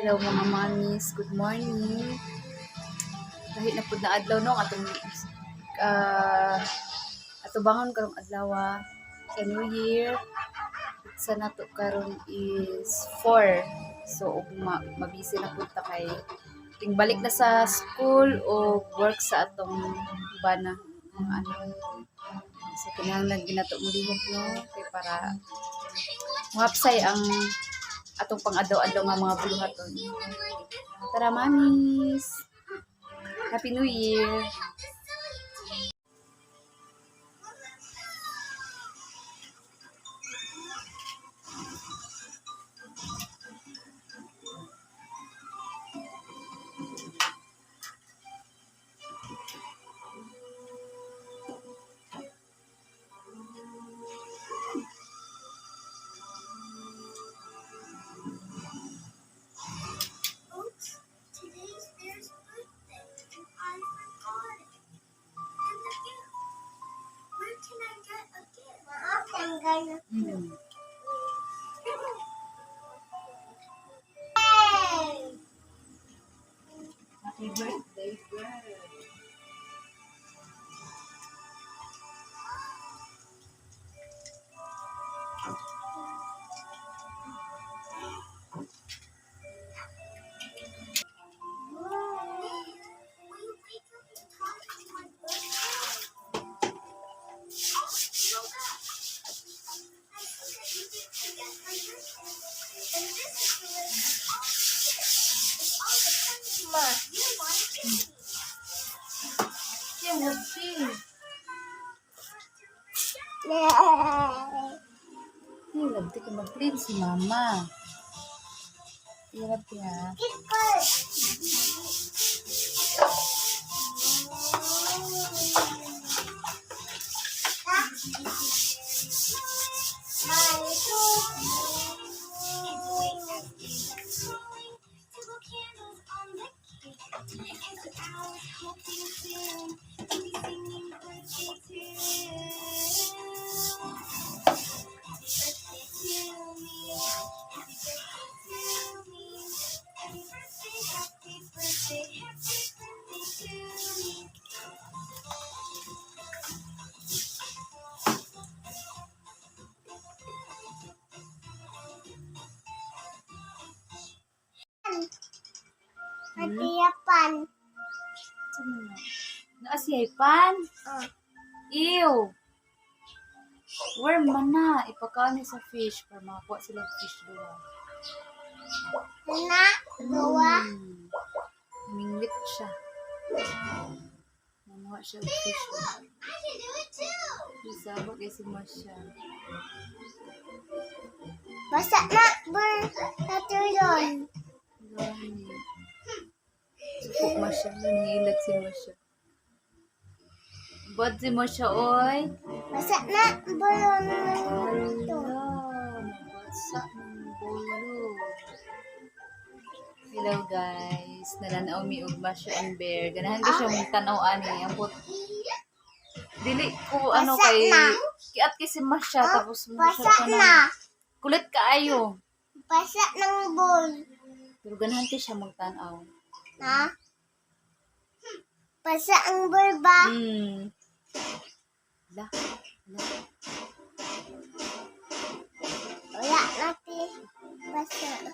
Hello mga mamis, good morning. Kahit na pud na adlaw no atong atubangon karong adlaw sa New Year. Sa nato karon is 4. So ug mabisi na pud ta kay ting balik na sa school o work sa atong bana mga anak. So kinahanglan ginato mo lihok no kay para mahapsay ang atong pang-adlaw-adlaw nga mga buluhaton. Tara mamis! Happy New Year! Happy birthday, girl! Lagti ko mag-clean si mama. Hirap ya. Hatiyapan. Naasiypan? Ew! Worm man na. Ipakaon niya sa fish para makakuha silang fish doon. Na, gawa. Mingwit siya. Manuha siya ng fish. Isabag kasi mo siya. Basta na, bur, natulon. Gani. Sukok mo siya. Nangilag si mo siya. Bad si mo siya, oy. Basta na, bulon. Hala. Mabasa ng bolo. Hello guys. Nananaw mi og Masha and Bear. Ganahan ko siya mong tanaw ani. Ang dili ko ano Basa kay na. kiat kay si Masha tapos mo siya Basa na. kulit kaayo. Basta ng bol. Pero ganahan ko siya magtanaw. Ha? Basta ang bol ba? Hala. Wala natin. Basta.